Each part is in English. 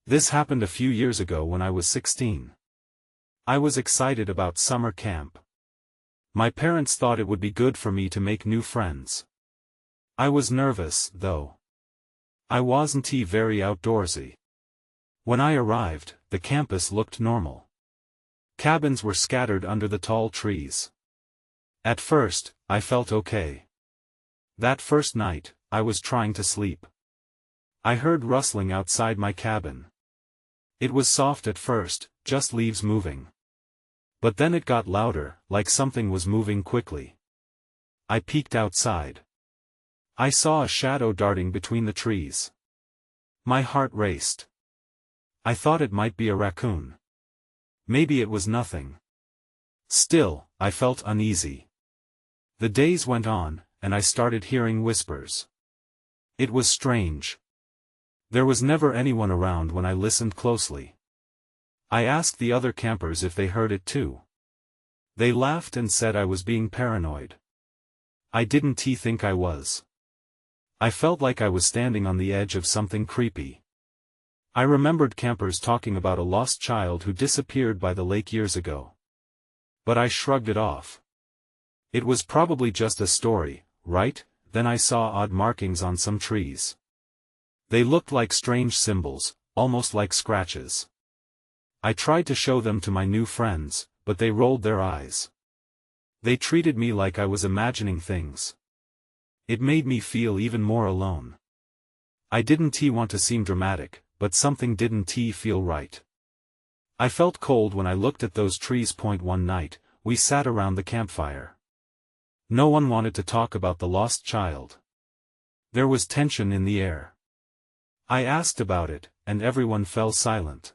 This happened a few years ago when I was 16. I was excited about summer camp. My parents thought it would be good for me to make new friends. I was nervous, though. I wasn't very outdoorsy. When I arrived, the campus looked normal. Cabins were scattered under the tall trees. At first, I felt okay. That first night, I was trying to sleep. I heard rustling outside my cabin. It was soft at first, just leaves moving. But then it got louder, like something was moving quickly. I peeked outside. I saw a shadow darting between the trees. My heart raced. I thought it might be a raccoon. Maybe it was nothing. Still, I felt uneasy. The days went on, and I started hearing whispers. It was strange. There was never anyone around when I listened closely. I asked the other campers if they heard it too. They laughed and said I was being paranoid. I didn't think I was. I felt like I was standing on the edge of something creepy. I remembered campers talking about a lost child who disappeared by the lake years ago. But I shrugged it off. It was probably just a story, right? Then I saw odd markings on some trees. They looked like strange symbols, almost like scratches. I tried to show them to my new friends, but they rolled their eyes. They treated me like I was imagining things. It made me feel even more alone. I didn't want to seem dramatic, but something didn't feel right. I felt cold when I looked at those trees. One night, we sat around the campfire. No one wanted to talk about the lost child. There was tension in the air. I asked about it, and everyone fell silent.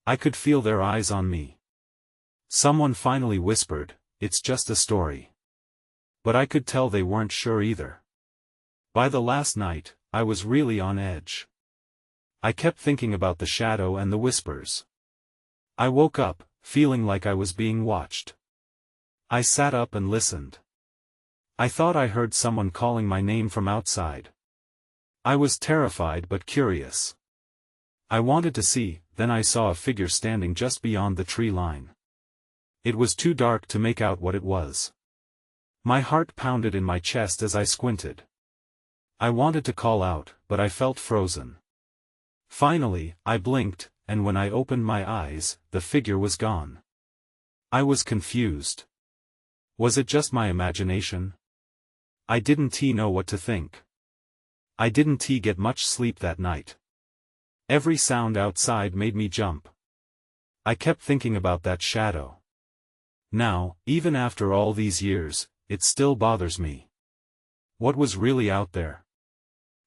I could feel their eyes on me. Someone finally whispered, "It's just a story." But I could tell they weren't sure either. By the last night, I was really on edge. I kept thinking about the shadow and the whispers. I woke up, feeling like I was being watched. I sat up and listened. I thought I heard someone calling my name from outside. I was terrified but curious. I wanted to see, then I saw a figure standing just beyond the tree line. It was too dark to make out what it was. My heart pounded in my chest as I squinted. I wanted to call out, but I felt frozen. Finally, I blinked, and when I opened my eyes, the figure was gone. I was confused. Was it just my imagination? I didn't know what to think. I didn't get much sleep that night. Every sound outside made me jump. I kept thinking about that shadow. Now, even after all these years, it still bothers me. What was really out there?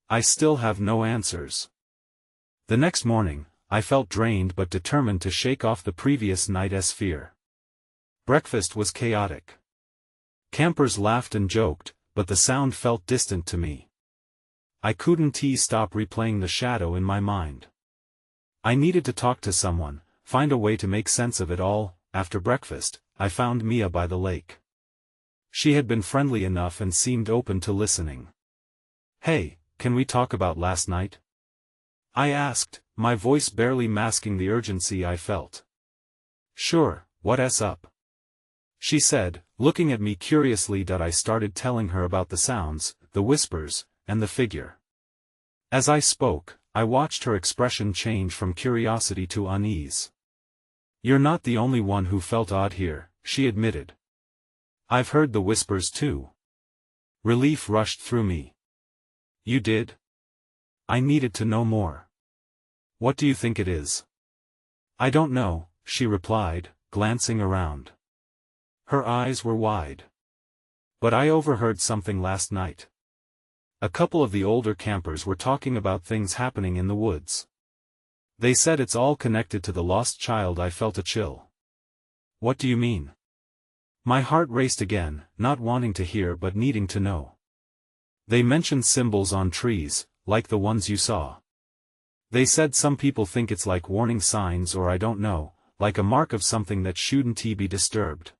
I still have no answers. The next morning, I felt drained but determined to shake off the previous night's fear. Breakfast was chaotic. Campers laughed and joked, but the sound felt distant to me. I couldn't stop replaying the shadow in my mind. I needed to talk to someone, find a way to make sense of it all. After breakfast, I found Mia by the lake. She had been friendly enough and seemed open to listening. "Hey, can we talk about last night?" I asked, my voice barely masking the urgency I felt. "Sure, what's up?" she said, looking at me curiously. I started telling her about the sounds, the whispers, and the figure. As I spoke, I watched her expression change from curiosity to unease. "You're not the only one who felt odd here," she admitted. "I've heard the whispers too." Relief rushed through me. "You did?" I needed to know more. "What do you think it is?" "I don't know," she replied, glancing around. Her eyes were wide. "But I overheard something last night." A couple of the older campers were talking about things happening in the woods. They said it's all connected to the lost child. I felt a chill. "What do you mean?" My heart raced again, not wanting to hear but needing to know. "They mentioned symbols on trees, like the ones you saw. They said some people think it's like warning signs or I don't know, like a mark of something that shouldn't be disturbed."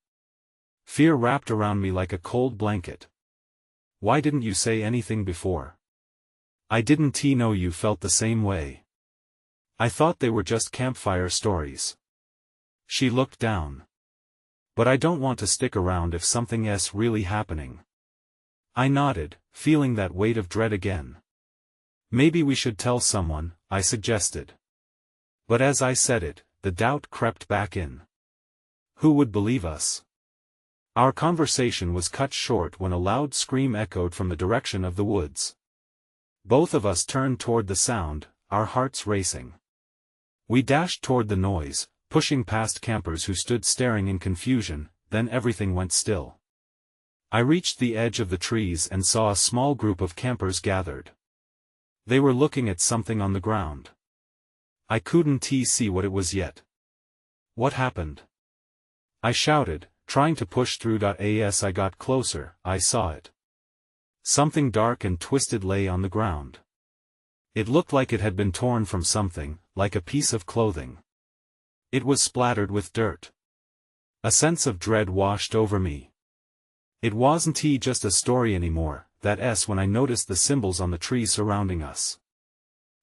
Fear wrapped around me like a cold blanket. "Why didn't you say anything before?" "I didn't know you felt the same way." I thought they were just campfire stories. She looked down. But I don't want to stick around if something's really happening. I nodded, feeling that weight of dread again. Maybe we should tell someone, I suggested. But as I said it, the doubt crept back in. Who would believe us? Our conversation was cut short when a loud scream echoed from the direction of the woods. Both of us turned toward the sound, our hearts racing. We dashed toward the noise, pushing past campers who stood staring in confusion, then everything went still. I reached the edge of the trees and saw a small group of campers gathered. They were looking at something on the ground. I couldn't see what it was yet. What happened? I shouted, trying to push through. As I got closer, I saw it. Something dark and twisted lay on the ground. It looked like it had been torn from something, like a piece of clothing. It was splattered with dirt. A sense of dread washed over me. It wasn't just a story anymore, when I noticed the symbols on the trees surrounding us.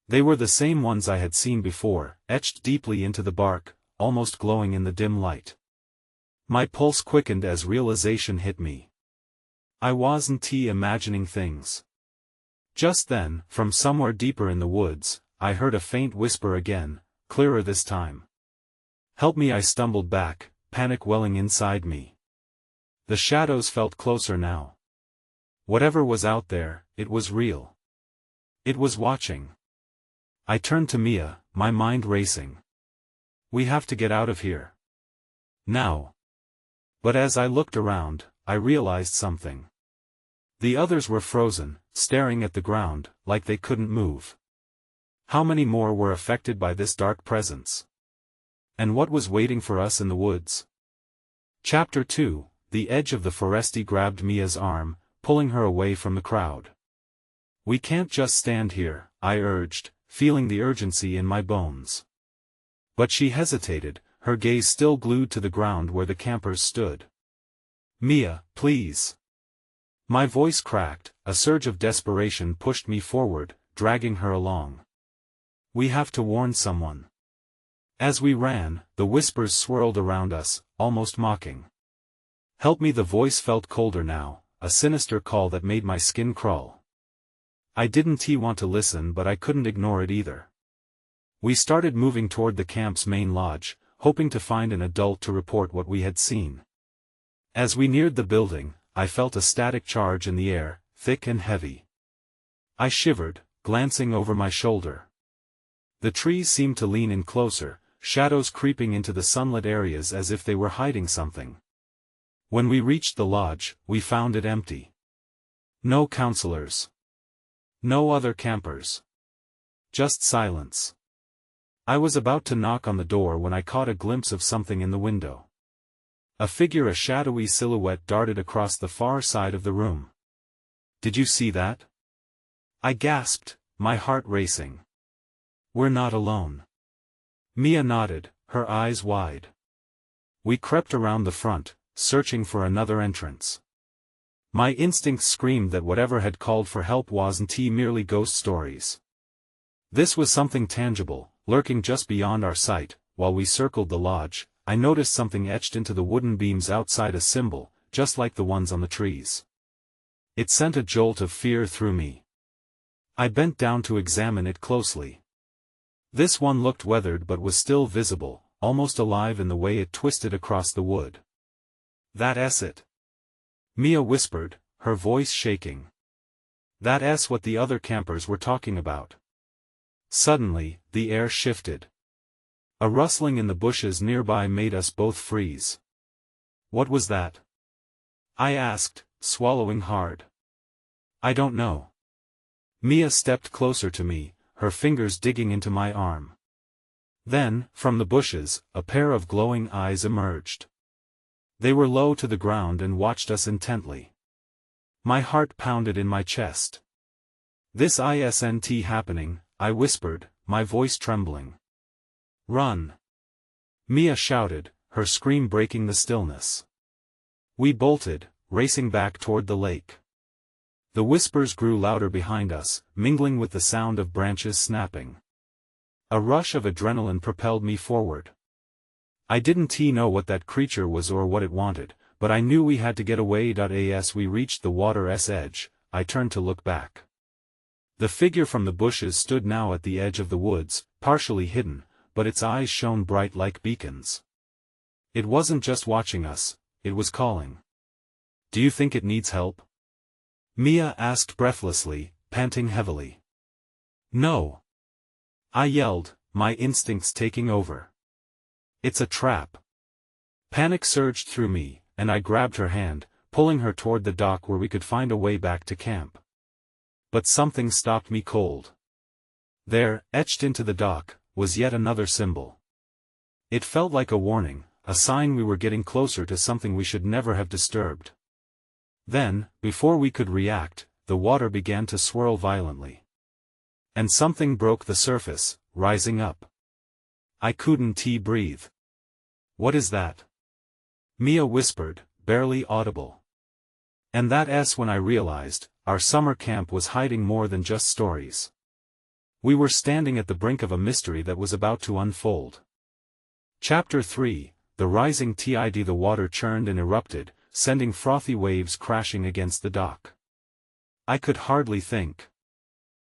They were the same ones I had seen before, etched deeply into the bark, almost glowing in the dim light. My pulse quickened as realization hit me. I wasn't imagining things. Just then, from somewhere deeper in the woods, I heard a faint whisper again, clearer this time. Help me! I stumbled back, panic welling inside me. The shadows felt closer now. Whatever was out there, it was real. It was watching. I turned to Mia, my mind racing. We have to get out of here. Now. But as I looked around, I realized something. The others were frozen, staring at the ground, like they couldn't move. How many more were affected by this dark presence? And what was waiting for us in the woods? Chapter 2, The edge of the forest. Grabbed Mia's arm, pulling her away from the crowd. We can't just stand here, I urged, feeling the urgency in my bones. But she hesitated, her gaze still glued to the ground where the campers stood. Mia, please. My voice cracked, a surge of desperation pushed me forward, dragging her along. We have to warn someone. As we ran, the whispers swirled around us, almost mocking. Help me! The voice felt colder now, a sinister call that made my skin crawl. I didn't want to listen, but I couldn't ignore it either. We started moving toward the camp's main lodge, hoping to find an adult to report what we had seen. As we neared the building, I felt a static charge in the air, thick and heavy. I shivered, glancing over my shoulder. The trees seemed to lean in closer, shadows creeping into the sunlit areas as if they were hiding something. When we reached the lodge, we found it empty. No counselors. No other campers. Just silence. I was about to knock on the door when I caught a glimpse of something in the window. A figure, a shadowy silhouette, darted across the far side of the room. Did you see that? I gasped, my heart racing. We're not alone. Mia nodded, her eyes wide. We crept around the front, searching for another entrance. My instincts screamed that whatever had called for help wasn't merely ghost stories. This was something tangible, lurking just beyond our sight. While we circled the lodge, I noticed something etched into the wooden beams outside, a symbol, just like the ones on the trees. It sent a jolt of fear through me. I bent down to examine it closely. This one looked weathered but was still visible, almost alive in the way it twisted across the wood. That's it. Mia whispered, her voice shaking. That's what the other campers were talking about. Suddenly, the air shifted. A rustling in the bushes nearby made us both freeze. What was that? I asked, swallowing hard. I don't know. Mia stepped closer to me, her fingers digging into my arm. Then, from the bushes, a pair of glowing eyes emerged. They were low to the ground and watched us intently. My heart pounded in my chest. This isn't happening, I whispered, my voice trembling. Run! Mia shouted, her scream breaking the stillness. We bolted, racing back toward the lake. The whispers grew louder behind us, mingling with the sound of branches snapping. A rush of adrenaline propelled me forward. I didn't know what that creature was or what it wanted, but I knew we had to get away. As we reached the water's edge, I turned to look back. The figure from the bushes stood now at the edge of the woods, partially hidden, but its eyes shone bright like beacons. It wasn't just watching us, it was calling. "Do you think it needs help?" Mia asked breathlessly, panting heavily. "No," I yelled, my instincts taking over. "It's a trap." Panic surged through me, and I grabbed her hand, pulling her toward the dock where we could find a way back to camp. But something stopped me cold. There, etched into the dock, was yet another symbol. It felt like a warning, a sign we were getting closer to something we should never have disturbed. Then, before we could react, the water began to swirl violently. And something broke the surface, rising up. I couldn't breathe. "What is that?" Mia whispered, barely audible. And that's when I realized, our summer camp was hiding more than just stories. We were standing at the brink of a mystery that was about to unfold. Chapter 3, The Rising Tide. The water churned and erupted, sending frothy waves crashing against the dock. I could hardly think.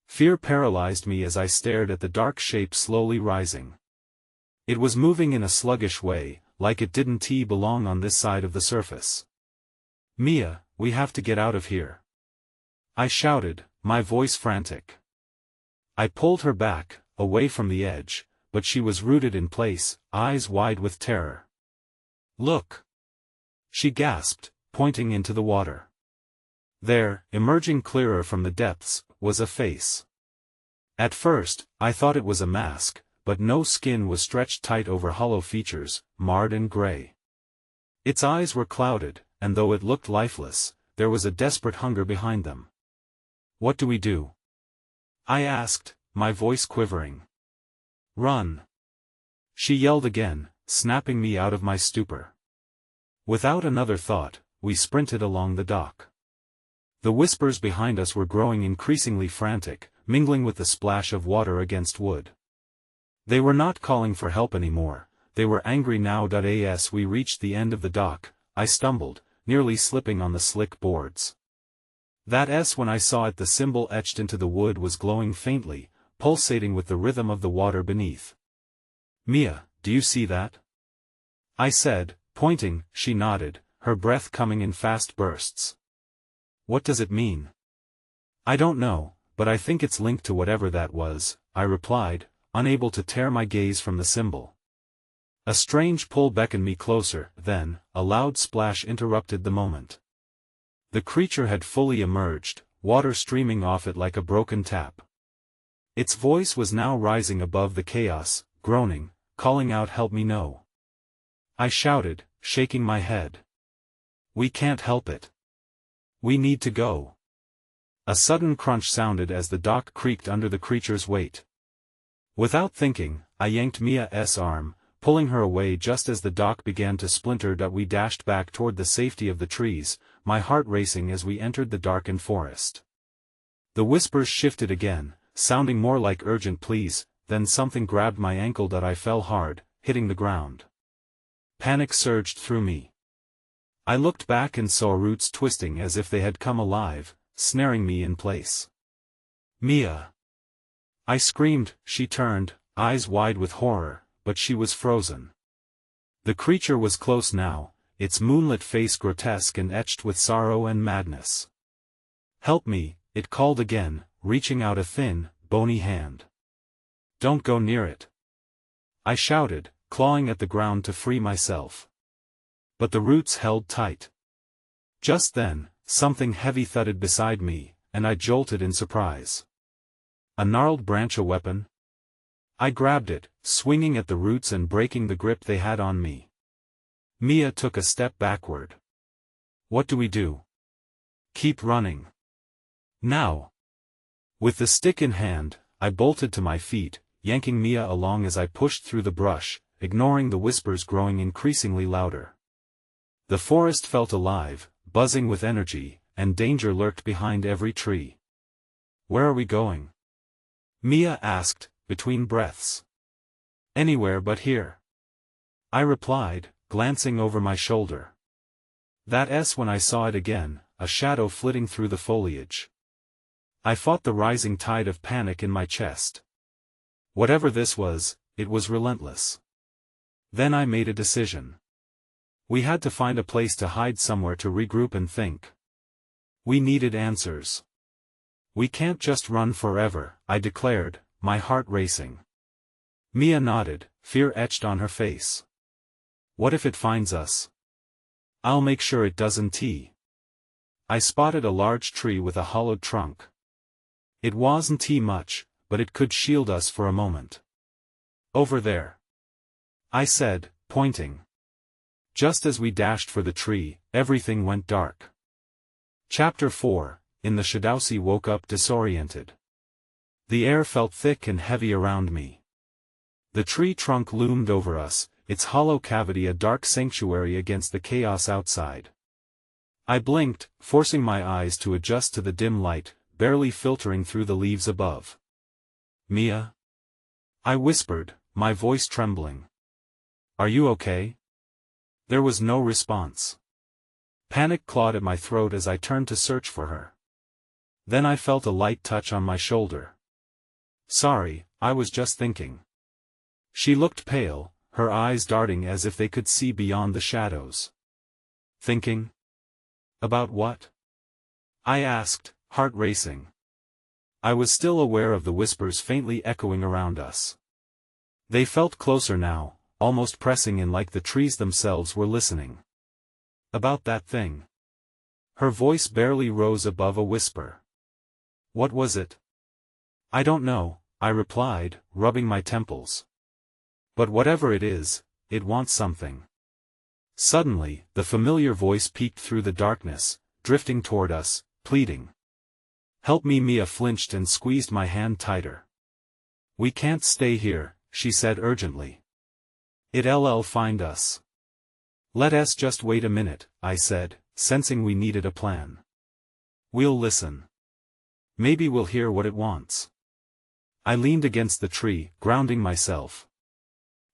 Fear paralyzed me as I stared at the dark shape slowly rising. It was moving in a sluggish way, like it didn't belong on this side of the surface. "Mia, we have to get out of here," I shouted, my voice frantic. I pulled her back, away from the edge, but she was rooted in place, eyes wide with terror. "Look!" she gasped, pointing into the water. There, emerging clearer from the depths, was a face. At first, I thought it was a mask, but no skin was stretched tight over hollow features, marred and gray. Its eyes were clouded, and though it looked lifeless, there was a desperate hunger behind them. "What do we do?" I asked, my voice quivering. "Run!" she yelled again, snapping me out of my stupor. Without another thought, we sprinted along the dock. The whispers behind us were growing increasingly frantic, mingling with the splash of water against wood. They were not calling for help anymore, they were angry now. As we reached the end of the dock, I stumbled, nearly slipping on the slick boards. That's when I saw it. The symbol etched into the wood was glowing faintly, pulsating with the rhythm of the water beneath. "Mia, do you see that?" I said, pointing. She nodded, her breath coming in fast bursts. "What does it mean?" "I don't know, but I think it's linked to whatever that was," I replied, unable to tear my gaze from the symbol. A strange pull beckoned me closer, then, a loud splash interrupted the moment. The creature had fully emerged, water streaming off it like a broken tap. Its voice was now rising above the chaos, groaning, calling out, "Help me!" "No!" I shouted, shaking my head. "We can't help it. We need to go." A sudden crunch sounded as the dock creaked under the creature's weight. Without thinking, I yanked Mia's arm, pulling her away just as the dock began to splinter. We dashed back toward the safety of the trees, my heart racing as we entered the darkened forest. The whispers shifted again, sounding more like urgent pleas, then something grabbed my ankle. I fell hard, hitting the ground. Panic surged through me. I looked back and saw roots twisting as if they had come alive, snaring me in place. "Mia!" I screamed. She turned, eyes wide with horror, but she was frozen. The creature was close now, its moonlit face grotesque and etched with sorrow and madness. "Help me," it called again, reaching out a thin, bony hand. "Don't go near it," I shouted, clawing at the ground to free myself. But the roots held tight. Just then, something heavy thudded beside me, and I jolted in surprise. A gnarled branch, a weapon? I grabbed it, swinging at the roots and breaking the grip they had on me. Mia took a step backward. "What do we do?" "Keep running. Now." With the stick in hand, I bolted to my feet, yanking Mia along as I pushed through the brush, ignoring the whispers growing increasingly louder. The forest felt alive, buzzing with energy, and danger lurked behind every tree. "Where are we going?" Mia asked, between breaths. Anywhere but here, I replied, glancing over my shoulder. That's when I saw it again, a shadow flitting through the foliage. I fought the rising tide of panic in my chest. Whatever this was, it was relentless. Then I made a decision. We had to find a place to hide somewhere to regroup and think. We needed answers. We can't just run forever, I declared, my heart racing. Mia nodded, fear etched on her face. What if it finds us? I'll make sure it doesn't. I spotted a large tree with a hollowed trunk. It wasn't much, but it could shield us for a moment. Over there, I said, pointing. Just as we dashed for the tree, everything went dark. Chapter 4, In the shadowy woke up disoriented. The air felt thick and heavy around me. The tree trunk loomed over us, its hollow cavity a dark sanctuary against the chaos outside. I blinked, forcing my eyes to adjust to the dim light, barely filtering through the leaves above. Mia? I whispered, my voice trembling. Are you okay? There was no response. Panic clawed at my throat as I turned to search for her. Then I felt a light touch on my shoulder. Sorry, I was just thinking. She looked pale, her eyes darting as if they could see beyond the shadows. Thinking? About what? I asked, heart racing. I was still aware of the whispers faintly echoing around us. They felt closer now, almost pressing in like the trees themselves were listening. About that thing. Her voice barely rose above a whisper. What was it? I don't know, I replied, rubbing my temples. But whatever it is, it wants something. Suddenly, the familiar voice peeked through the darkness, drifting toward us, pleading. Help me. Mia flinched and squeezed my hand tighter. We can't stay here, she said urgently. It'll find us. Let us just wait a minute, I said, sensing we needed a plan. We'll listen. Maybe we'll hear what it wants. I leaned against the tree, grounding myself.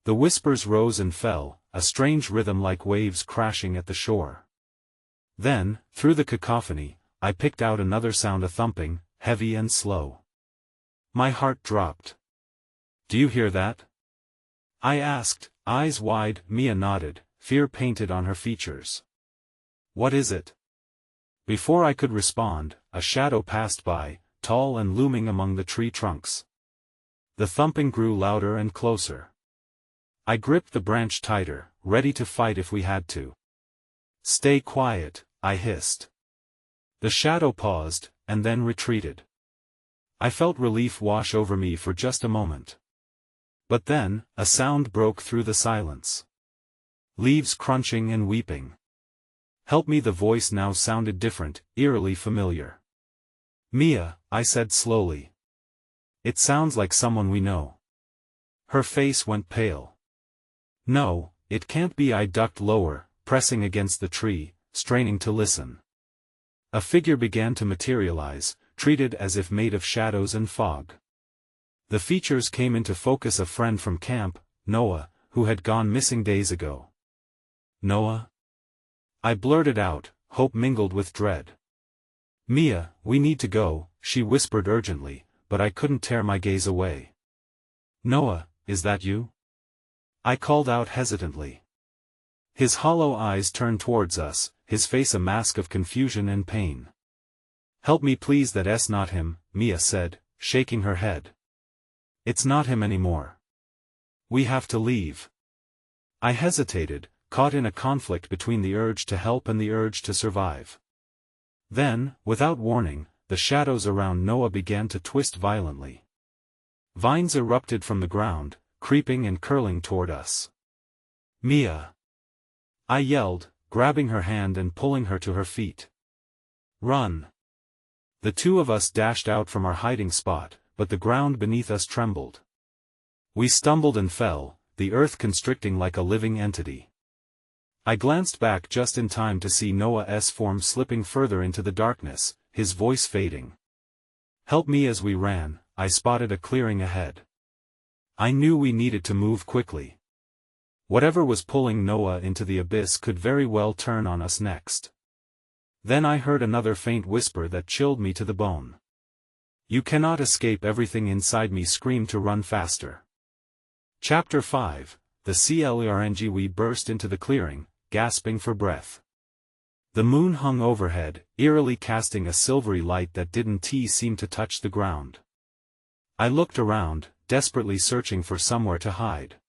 The whispers rose and fell, a strange rhythm like waves crashing at the shore. Then, through the cacophony, I picked out another sound, a thumping, heavy and slow. My heart dropped. Do you hear that? I asked, eyes wide. Mia nodded, fear painted on her features. What is it? Before I could respond, a shadow passed by, tall and looming among the tree trunks. The thumping grew louder and closer. I gripped the branch tighter, ready to fight if we had to. Stay quiet, I hissed. The shadow paused, and then retreated. I felt relief wash over me for just a moment. But then, a sound broke through the silence. Leaves crunching and weeping. Help me. The voice now sounded different, eerily familiar. Mia, I said slowly. It sounds like someone we know. Her face went pale. No, it can't be. I ducked lower, pressing against the tree, straining to listen. A figure began to materialize, treated as if made of shadows and fog. The features came into focus: a friend from camp, Noah, who had gone missing days ago. Noah? I blurted out, hope mingled with dread. Mia, we need to go, she whispered urgently, but I couldn't tear my gaze away. Noah, is that you? I called out hesitantly. His hollow eyes turned towards us, his face a mask of confusion and pain. Help me please. That's not him, Mia said, shaking her head. It's not him anymore. We have to leave. I hesitated, caught in a conflict between the urge to help and the urge to survive. Then, without warning, the shadows around Noah began to twist violently. Vines erupted from the ground, creeping and curling toward us. Mia! I yelled, grabbing her hand and pulling her to her feet. Run! The two of us dashed out from our hiding spot, but the ground beneath us trembled. We stumbled and fell, the earth constricting like a living entity. I glanced back just in time to see Noah's form slipping further into the darkness, his voice fading. Help me. As we ran, I spotted a clearing ahead. I knew we needed to move quickly. Whatever was pulling Noah into the abyss could very well turn on us next. Then I heard another faint whisper that chilled me to the bone. "You cannot escape." Everything inside me screamed to run faster. Chapter 5, the Clering. We burst into the clearing, gasping for breath. The moon hung overhead, eerily casting a silvery light that didn't seem to touch the ground. I looked around, desperately searching for somewhere to hide.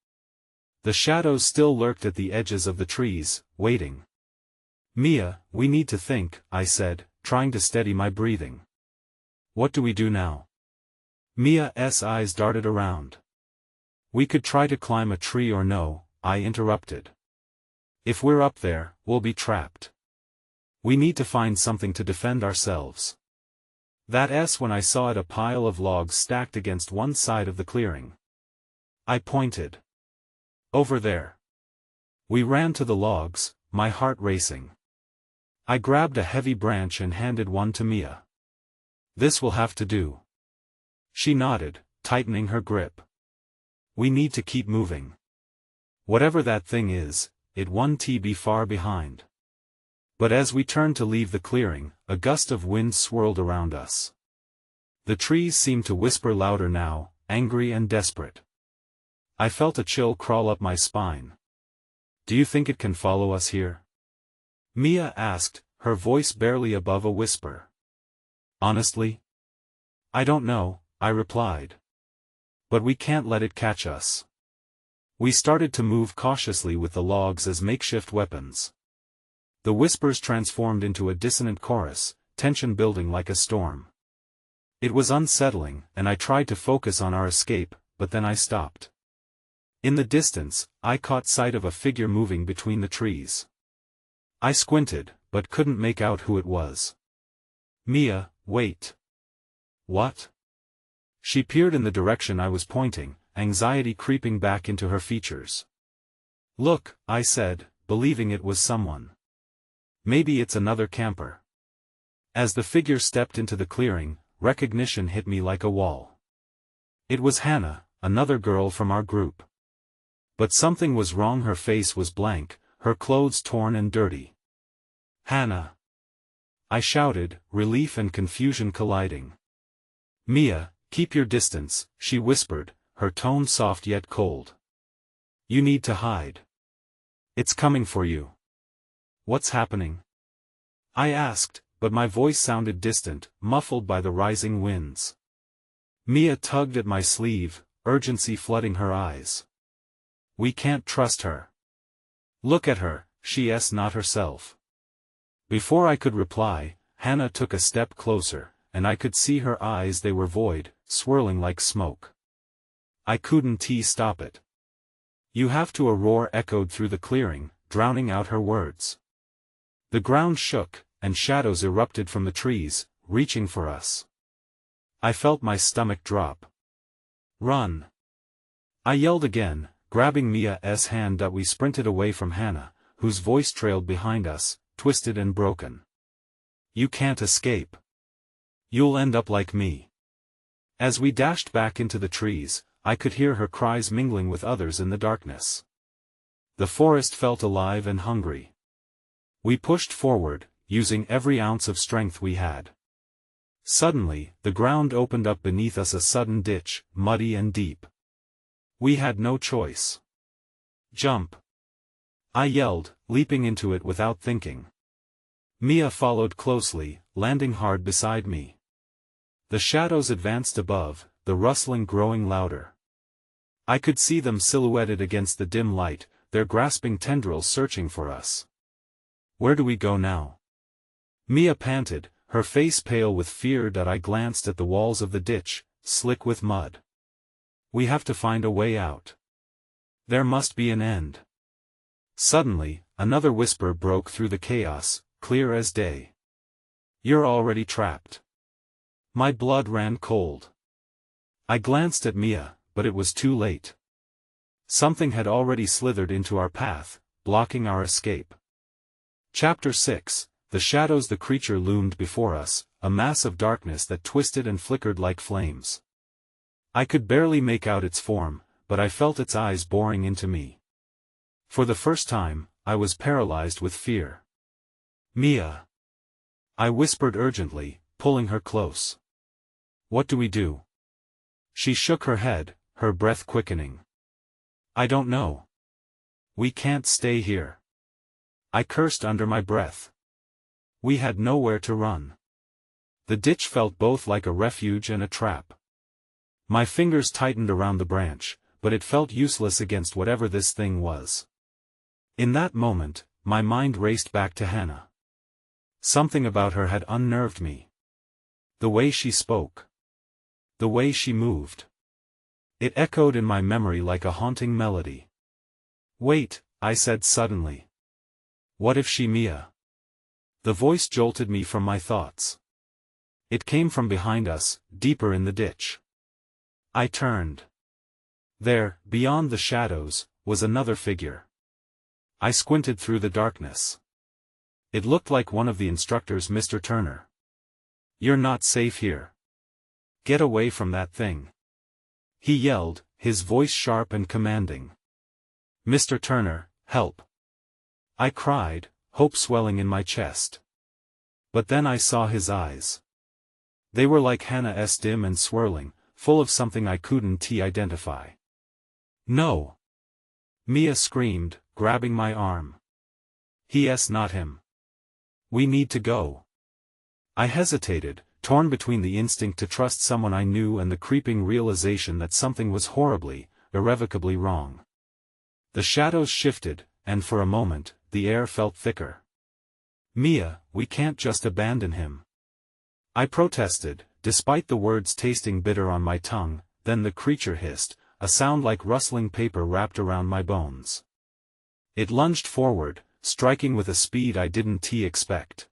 The shadows still lurked at the edges of the trees, waiting. "Mia, we need to think," I said, trying to steady my breathing. "What do we do now?" Mia's eyes darted around. "We could try to climb a tree or no," I interrupted. "If we're up there, we'll be trapped. We need to find something to defend ourselves." That's when I saw it, a pile of logs stacked against one side of the clearing. I pointed. "Over there." We ran to the logs, my heart racing. I grabbed a heavy branch and handed one to Mia. "This will have to do." She nodded, tightening her grip. "We need to keep moving. Whatever that thing is, it won't be far behind." But as we turned to leave the clearing, a gust of wind swirled around us. The trees seemed to whisper louder now, angry and desperate. I felt a chill crawl up my spine. "Do you think it can follow us here?" Mia asked, her voice barely above a whisper. "Honestly? I don't know," I replied. "But we can't let it catch us." We started to move cautiously with the logs as makeshift weapons. The whispers transformed into a dissonant chorus, tension building like a storm. It was unsettling, and I tried to focus on our escape, but then I stopped. In the distance, I caught sight of a figure moving between the trees. I squinted, but couldn't make out who it was. "Mia, wait." "What?" She peered in the direction I was pointing, anxiety creeping back into her features. "Look," I said, believing it was someone. "Maybe it's another camper." As the figure stepped into the clearing, recognition hit me like a wall. It was Hannah, another girl from our group. But something was wrong. Her face was blank, her clothes torn and dirty. "Hannah!" I shouted, relief and confusion colliding. "Mia, keep your distance," she whispered, her tone soft yet cold. "You need to hide. It's coming for you." "What's happening?" I asked, but my voice sounded distant, muffled by the rising winds. Mia tugged at my sleeve, urgency flooding her eyes. "We can't trust her. Look at her, she's not herself." Before I could reply, Hannah took a step closer, and I could see her eyes. They were void, swirling like smoke. I couldn't stop it. "You have to." A roar echoed through the clearing, drowning out her words. The ground shook, and shadows erupted from the trees, reaching for us. I felt my stomach drop. "Run!" I yelled again, grabbing Mia's hand. We sprinted away from Hannah, whose voice trailed behind us, twisted and broken. "You can't escape. You'll end up like me." As we dashed back into the trees, I could hear her cries mingling with others in the darkness. The forest felt alive and hungry. We pushed forward, using every ounce of strength we had. Suddenly, the ground opened up beneath us, a sudden ditch, muddy and deep. We had no choice. "Jump!" I yelled, leaping into it without thinking. Mia followed closely, landing hard beside me. The shadows advanced above, the rustling growing louder. I could see them silhouetted against the dim light, their grasping tendrils searching for us. "Where do we go now?" Mia panted, her face pale with fear. I glanced at the walls of the ditch, slick with mud. "We have to find a way out. There must be an end." Suddenly, another whisper broke through the chaos, clear as day. "You're already trapped." My blood ran cold. I glanced at Mia, but it was too late. Something had already slithered into our path, blocking our escape. Chapter 6, the shadows. The creature loomed before us, a mass of darkness that twisted and flickered like flames. I could barely make out its form, but I felt its eyes boring into me. For the first time, I was paralyzed with fear. "Mia!" I whispered urgently, pulling her close. "What do we do?" She shook her head, her breath quickening. "I don't know. We can't stay here." I cursed under my breath. We had nowhere to run. The ditch felt both like a refuge and a trap. My fingers tightened around the branch, but it felt useless against whatever this thing was. In that moment, my mind raced back to Hannah. Something about her had unnerved me. The way she spoke. The way she moved. It echoed in my memory like a haunting melody. "Wait," I said suddenly. "What if she Mia?" The voice jolted me from my thoughts. It came from behind us, deeper in the ditch. I turned. There, beyond the shadows, was another figure. I squinted through the darkness. It looked like one of the instructors, Mr. Turner. "You're not safe here. Get away from that thing," he yelled, his voice sharp and commanding. "Mr. Turner, help!" I cried, hope swelling in my chest. But then I saw his eyes. They were like Hannah's, dim and swirling, full of something I couldn't identify. "No!" Mia screamed, grabbing my arm. "He's not him. We need to go." I hesitated, torn between the instinct to trust someone I knew and the creeping realization that something was horribly, irrevocably wrong. The shadows shifted, and for a moment, the air felt thicker. "Mia, we can't just abandon him," I protested, despite the words tasting bitter on my tongue. Then the creature hissed, a sound like rustling paper wrapped around my bones. It lunged forward, striking with a speed I didn't expect.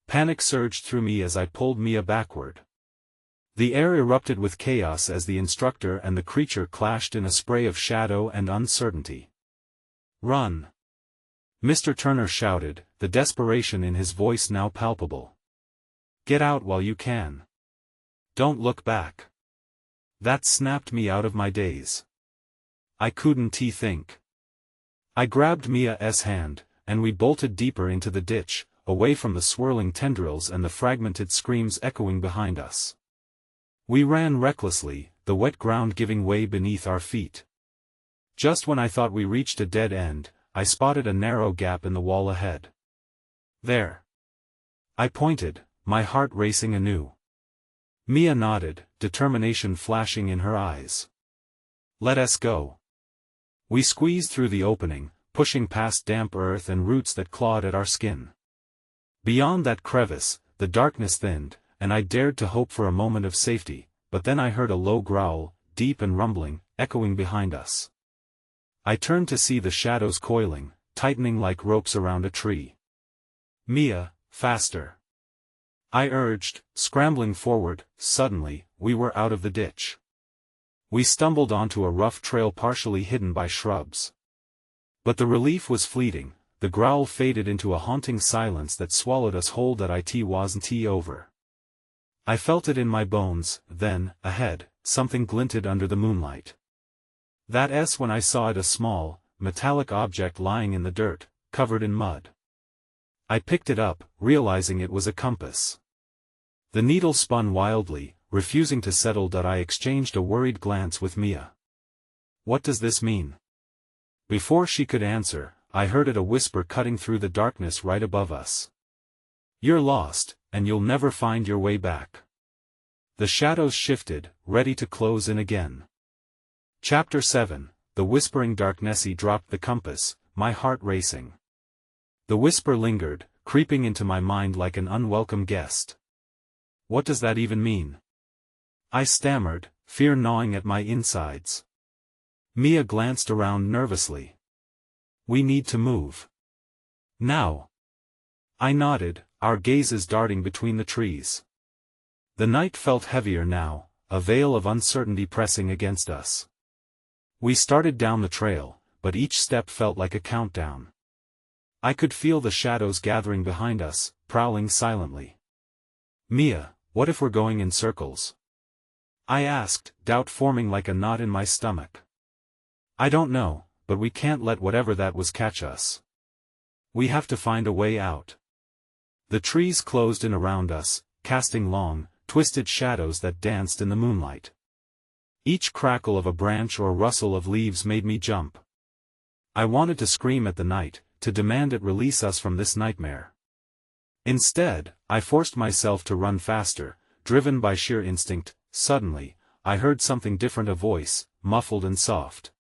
Panic surged through me as I pulled Mia backward. The air erupted with chaos as the instructor and the creature clashed in a spray of shadow and uncertainty. "Run!" Mr. Turner shouted, the desperation in his voice now palpable. "Get out while you can. Don't look back." That snapped me out of my daze. I couldn't think. I grabbed Mia's hand, and we bolted deeper into the ditch, away from the swirling tendrils and the fragmented screams echoing behind us. We ran recklessly, the wet ground giving way beneath our feet. Just when I thought we reached a dead end, I spotted a narrow gap in the wall ahead. "There." I pointed, my heart racing anew. Mia nodded, determination flashing in her eyes. "Let us go." We squeezed through the opening, pushing past damp earth and roots that clawed at our skin. Beyond that crevice, the darkness thinned, and I dared to hope for a moment of safety, but then I heard a low growl, deep and rumbling, echoing behind us. I turned to see the shadows coiling, tightening like ropes around a tree. "Mia, faster!" I urged, scrambling forward. Suddenly, we were out of the ditch. We stumbled onto a rough trail partially hidden by shrubs. But the relief was fleeting, the growl faded into a haunting silence that swallowed us whole. That it wasn't over. I felt it in my bones. Then, ahead, something glinted under the moonlight. That's when I saw it, a small, metallic object lying in the dirt, covered in mud. I picked it up, realizing it was a compass. The needle spun wildly, refusing to settle. I exchanged a worried glance with Mia. "What does this mean?" Before she could answer, I heard it, a whisper cutting through the darkness right above us. "You're lost, and you'll never find your way back." The shadows shifted, ready to close in again. Chapter 7, The Whispering Darkness. Dropped the compass, my heart racing. The whisper lingered, creeping into my mind like an unwelcome guest. "What does that even mean?" I stammered, fear gnawing at my insides. Mia glanced around nervously. "We need to move. Now." I nodded, our gazes darting between the trees. The night felt heavier now, a veil of uncertainty pressing against us. We started down the trail, but each step felt like a countdown. I could feel the shadows gathering behind us, prowling silently. "Mia, what if we're going in circles?" I asked, doubt forming like a knot in my stomach. I don't know, but we can't let whatever that was catch us. We have to find a way out. The trees closed in around us, casting long, twisted shadows that danced in the moonlight. Each crackle of a branch or rustle of leaves made me jump. I wanted to scream at the night, to demand it release us from this nightmare. Instead, I forced myself to run faster, driven by sheer instinct. Suddenly, I heard something different, a voice, muffled and soft.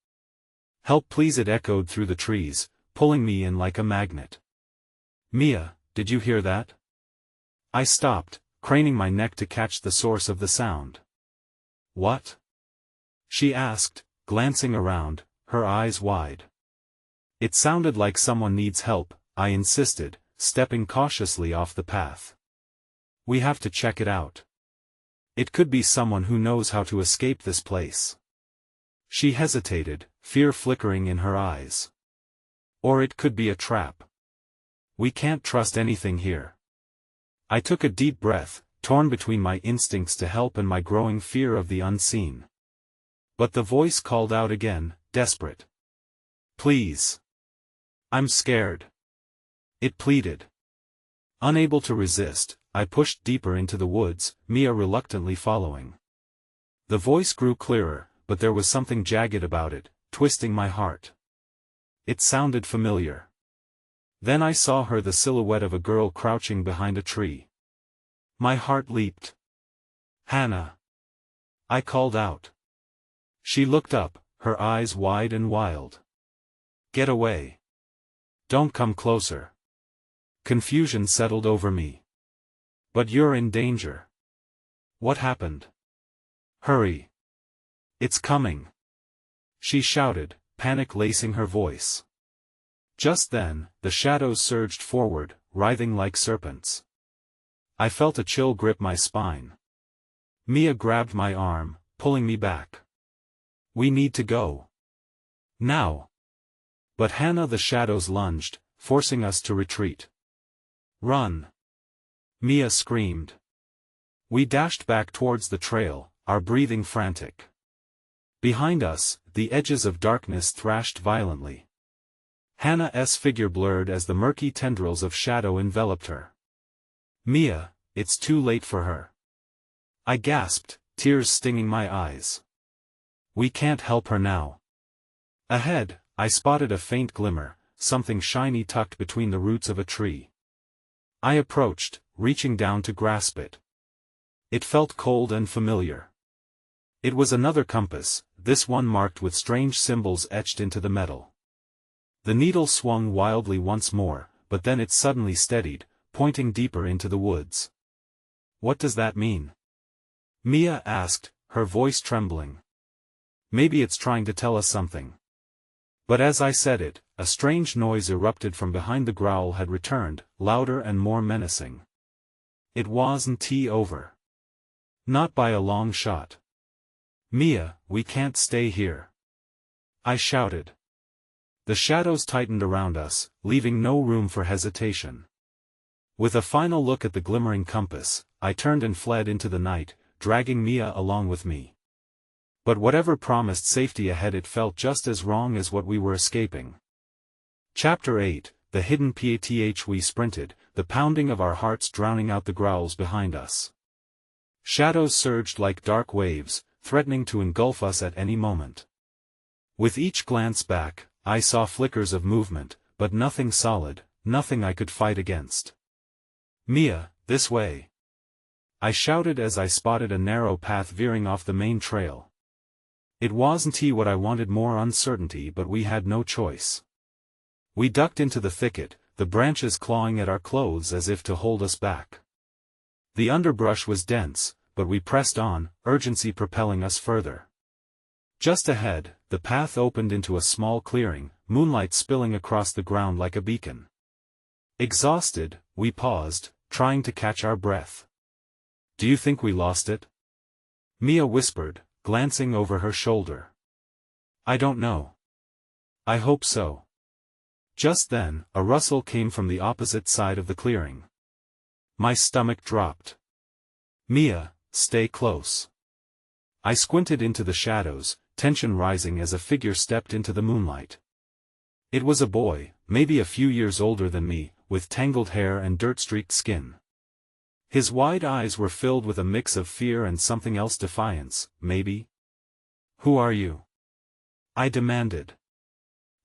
"Help please," it echoed through the trees, pulling me in like a magnet. "Mia, did you hear that?" I stopped, craning my neck to catch the source of the sound. "What?" she asked, glancing around, her eyes wide. "It sounded like someone needs help," I insisted, stepping cautiously off the path. "We have to check it out. It could be someone who knows how to escape this place." She hesitated, fear flickering in her eyes. "Or it could be a trap. We can't trust anything here." I took a deep breath, torn between my instincts to help and my growing fear of the unseen. But the voice called out again, desperate. "Please. I'm scared." It pleaded. Unable to resist, I pushed deeper into the woods, Mia reluctantly following. The voice grew clearer, but there was something jagged about it, twisting my heart. It sounded familiar. Then I saw her, the silhouette of a girl crouching behind a tree. My heart leaped. "Hannah!" I called out. She looked up, her eyes wide and wild. "Get away. Don't come closer." Confusion settled over me. "But you're in danger." "What happened?" "Hurry. It's coming," she shouted, panic lacing her voice. Just then, the shadows surged forward, writhing like serpents. I felt a chill grip my spine. Mia grabbed my arm, pulling me back. "We need to go. Now." But Hannah, the shadows lunged, forcing us to retreat. "Run!" Mia screamed. We dashed back towards the trail, our breathing frantic. Behind us, the edges of darkness thrashed violently. Hannah's figure blurred as the murky tendrils of shadow enveloped her. "Mia, it's too late for her." I gasped, tears stinging my eyes. "We can't help her now." Ahead, I spotted a faint glimmer, something shiny tucked between the roots of a tree. I approached, reaching down to grasp it. It felt cold and familiar. It was another compass, this one marked with strange symbols etched into the metal. The needle swung wildly once more, but then it suddenly steadied, pointing deeper into the woods. "What does that mean?" Mia asked, her voice trembling. "Maybe it's trying to tell us something." But as I said it, a strange noise erupted from behind. The growl had returned, louder and more menacing. It wasn't over. Not by a long shot. "Mia, we can't stay here," I shouted. The shadows tightened around us, leaving no room for hesitation. With a final look at the glimmering compass, I turned and fled into the night, dragging Mia along with me. But whatever promised safety ahead, it felt just as wrong as what we were escaping. Chapter 8, The Hidden Path. We sprinted, the pounding of our hearts drowning out the growls behind us. Shadows surged like dark waves, threatening to engulf us at any moment. With each glance back, I saw flickers of movement, but nothing solid, nothing I could fight against. "Mia, this way!" I shouted as I spotted a narrow path veering off the main trail. It wasn't what I wanted, more uncertainty, but we had no choice. We ducked into the thicket, the branches clawing at our clothes as if to hold us back. The underbrush was dense, but we pressed on, urgency propelling us further. Just ahead, the path opened into a small clearing, moonlight spilling across the ground like a beacon. Exhausted, we paused, trying to catch our breath. "Do you think we lost it?" Mia whispered, glancing over her shoulder. "I don't know. I hope so." Just then, a rustle came from the opposite side of the clearing. My stomach dropped. "Mia, stay close." I squinted into the shadows, tension rising as a figure stepped into the moonlight. It was a boy, maybe a few years older than me, with tangled hair and dirt-streaked skin. His wide eyes were filled with a mix of fear and something else, defiance, maybe. "Who are you?" I demanded.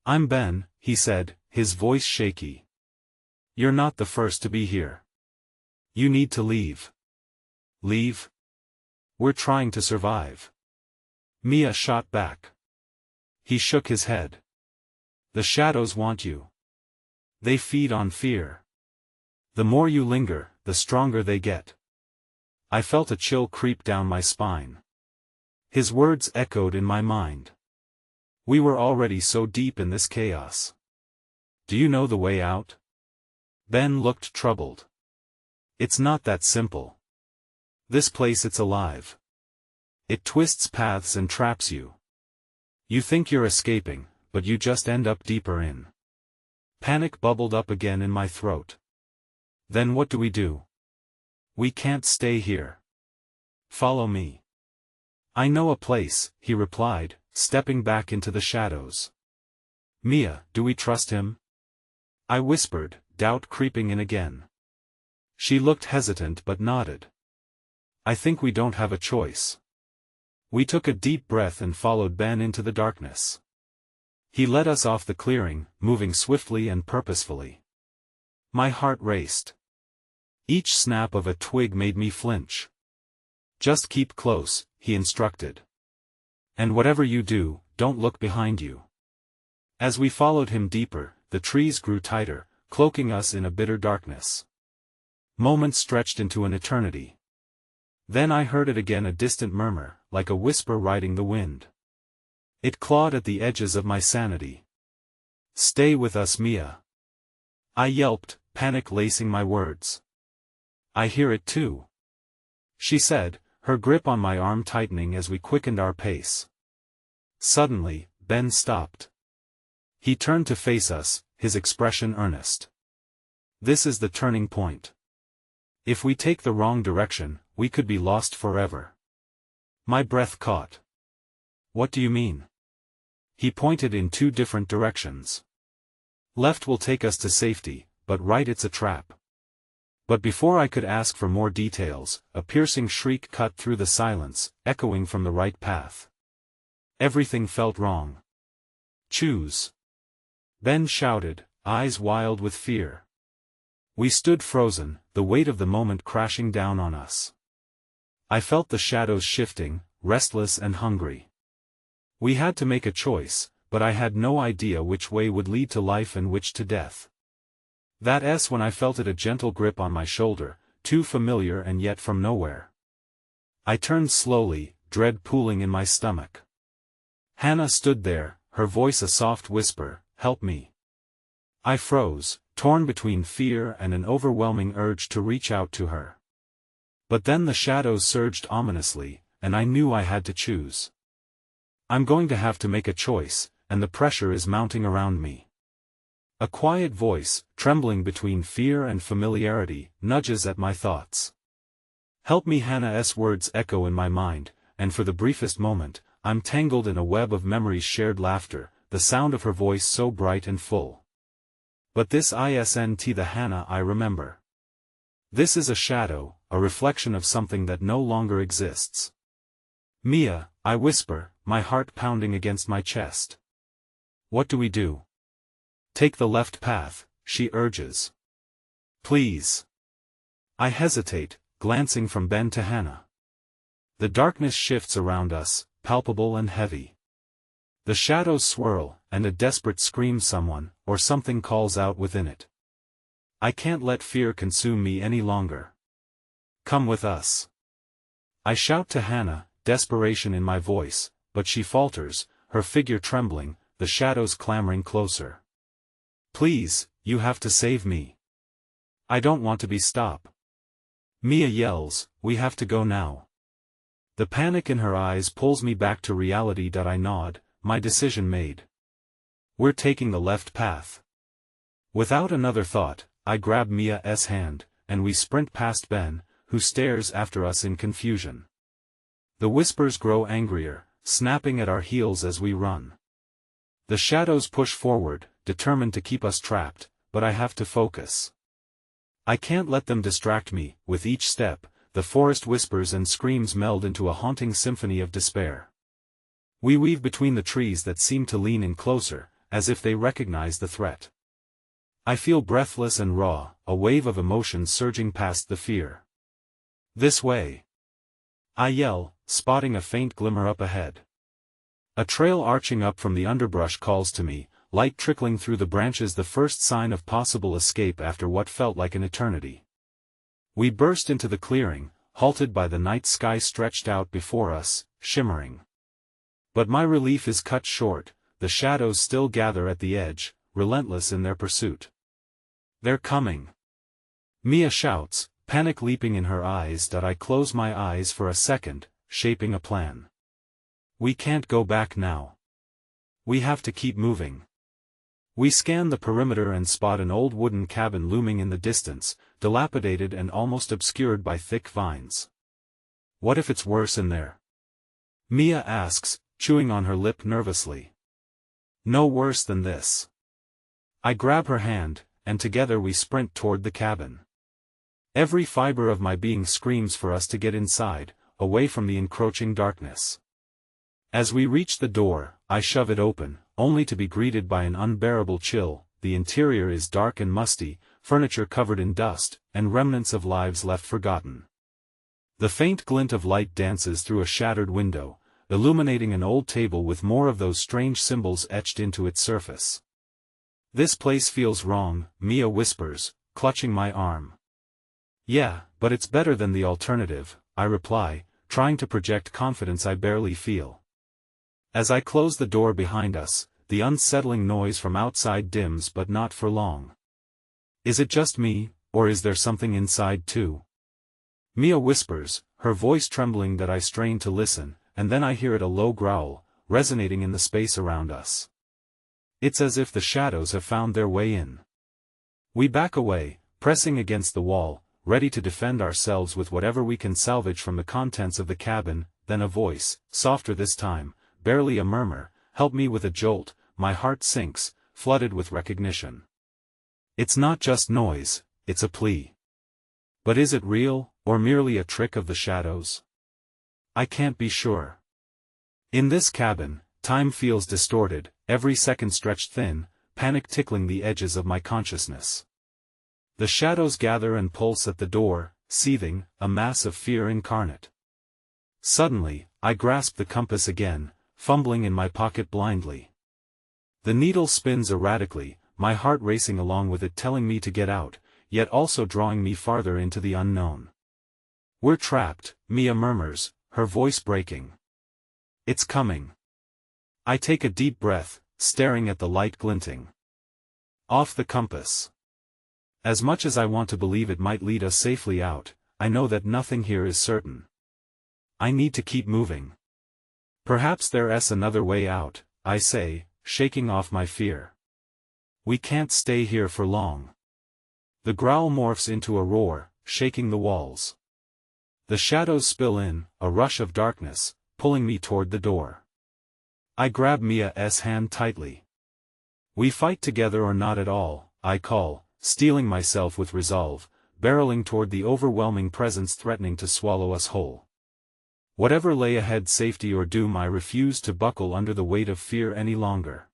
"I'm Ben," he said, his voice shaky. "You're not the first to be here. You need to leave." "Leave? We're trying to survive." Mia shot back. He shook his head. "The shadows want you. They feed on fear. The more you linger, the stronger they get." I felt a chill creep down my spine. His words echoed in my mind. We were already so deep in this chaos. "Do you know the way out?" Ben looked troubled. "It's not that simple. This place, it's alive. It twists paths and traps you. You think you're escaping, but you just end up deeper in." Panic bubbled up again in my throat. "Then what do we do?" "We can't stay here. Follow me." "I know a place," he replied, stepping back into the shadows. "Mia, do we trust him?" I whispered, doubt creeping in again. She looked hesitant but nodded. "I think we don't have a choice." We took a deep breath and followed Ben into the darkness. He led us off the clearing, moving swiftly and purposefully. My heart raced. Each snap of a twig made me flinch. "Just keep close," he instructed. "And whatever you do, don't look behind you." As we followed him deeper, the trees grew tighter, cloaking us in a bitter darkness. Moments stretched into an eternity. Then I heard it again, a distant murmur, like a whisper riding the wind. It clawed at the edges of my sanity. "Stay with us, Mia." I yelped, panic lacing my words. "I hear it too," she said, her grip on my arm tightening as we quickened our pace. Suddenly, Ben stopped. He turned to face us, his expression earnest. "This is the turning point. If we take the wrong direction, we could be lost forever." My breath caught. "What do you mean?" He pointed in 2 different directions. "Left will take us to safety, but right, it's a trap." But before I could ask for more details, a piercing shriek cut through the silence, echoing from the right path. Everything felt wrong. "Choose!" Ben shouted, eyes wild with fear. We stood frozen, the weight of the moment crashing down on us. I felt the shadows shifting, restless and hungry. We had to make a choice, but I had no idea which way would lead to life and which to death. That's when I felt it, a gentle grip on my shoulder, too familiar and yet from nowhere. I turned slowly, dread pooling in my stomach. Hannah stood there, her voice a soft whisper, "Help me." I froze, torn between fear and an overwhelming urge to reach out to her. But then the shadows surged ominously, and I knew I had to choose. I'm going to have to make a choice, and the pressure is mounting around me. A quiet voice, trembling between fear and familiarity, nudges at my thoughts. "Help me." Hannah's words echo in my mind, and for the briefest moment, I'm tangled in a web of memories, shared laughter, the sound of her voice so bright and full. But this isn't the Hannah I remember. This is a shadow, a reflection of something that no longer exists. "Mia," I whisper, my heart pounding against my chest. "What do we do?" "Take the left path," she urges. "Please." I hesitate, glancing from Ben to Hannah. The darkness shifts around us, palpable and heavy. The shadows swirl, and a desperate scream, someone, or something calls out within it. I can't let fear consume me any longer. "Come with us." I shout to Hannah, desperation in my voice, but she falters, her figure trembling, the shadows clamoring closer. "Please, you have to save me. I don't want to be stopped." Mia yells, "We have to go now." The panic in her eyes pulls me back to reality. I nod, my decision made. We're taking the left path. Without another thought, I grab Mia's hand, and we sprint past Ben, who stares after us in confusion. The whispers grow angrier, snapping at our heels as we run. The shadows push forward, determined to keep us trapped, but I have to focus. I can't let them distract me. With each step, the forest whispers and screams meld into a haunting symphony of despair. We weave between the trees that seem to lean in closer, as if they recognize the threat. I feel breathless and raw, a wave of emotion surging past the fear. This way! I yell, spotting a faint glimmer up ahead. A trail arching up from the underbrush calls to me, light trickling through the branches, the first sign of possible escape after what felt like an eternity. We burst into the clearing, halted by the night sky stretched out before us, shimmering. But my relief is cut short. The shadows still gather at the edge, relentless in their pursuit. They're coming! Mia shouts, panic leaping in her eyes. I close my eyes for a second, shaping a plan. We can't go back now. We have to keep moving. We scan the perimeter and spot an old wooden cabin looming in the distance, dilapidated and almost obscured by thick vines. What if it's worse in there? Mia asks, chewing on her lip nervously. No worse than this. I grab her hand, and together we sprint toward the cabin. Every fiber of my being screams for us to get inside, away from the encroaching darkness. As we reach the door, I shove it open, only to be greeted by an unbearable chill. The interior is dark and musty, furniture covered in dust, and remnants of lives left forgotten. The faint glint of light dances through a shattered window, illuminating an old table with more of those strange symbols etched into its surface. This place feels wrong, Mia whispers, clutching my arm. Yeah, but it's better than the alternative, I reply, trying to project confidence I barely feel. As I close the door behind us, the unsettling noise from outside dims, but not for long. Is it just me, or is there something inside too? Mia whispers, her voice trembling that I strain to listen, and then I hear it, a low growl, resonating in the space around us. It's as if the shadows have found their way in. We back away, pressing against the wall, ready to defend ourselves with whatever we can salvage from the contents of the cabin. Then a voice, softer this time, barely a murmur, help me. With a jolt, my heart sinks, flooded with recognition. It's not just noise, it's a plea. But is it real, or merely a trick of the shadows? I can't be sure. In this cabin, time feels distorted, every second stretched thin, panic tickling the edges of my consciousness. The shadows gather and pulse at the door, seething, a mass of fear incarnate. Suddenly, I grasp the compass again, fumbling in my pocket blindly. The needle spins erratically, my heart racing along with it, telling me to get out, yet also drawing me farther into the unknown. We're trapped, Mia murmurs, her voice breaking. It's coming. I take a deep breath, staring at the light glinting off the compass. As much as I want to believe it might lead us safely out, I know that nothing here is certain. I need to keep moving. Perhaps there's another way out, I say, shaking off my fear. We can't stay here for long. The growl morphs into a roar, shaking the walls. The shadows spill in, a rush of darkness, pulling me toward the door. I grab Mia's hand tightly. We fight together or not at all, I call, steeling myself with resolve, barreling toward the overwhelming presence threatening to swallow us whole. Whatever lay ahead, safety or doom, I refuse to buckle under the weight of fear any longer.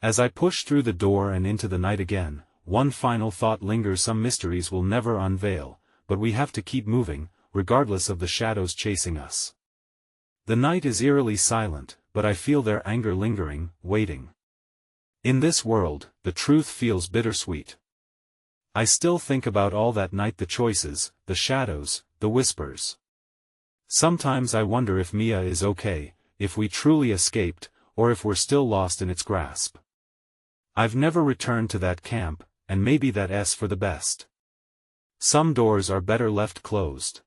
As I push through the door and into the night again, one final thought lingers: some mysteries will never unveil, but we have to keep moving, regardless of the shadows chasing us. The night is eerily silent, but I feel their anger lingering, waiting. In this world, the truth feels bittersweet. I still think about all that night, the choices, the shadows, the whispers. Sometimes I wonder if Mia is okay, if we truly escaped, or if we're still lost in its grasp. I've never returned to that camp, and maybe that's for the best. Some doors are better left closed.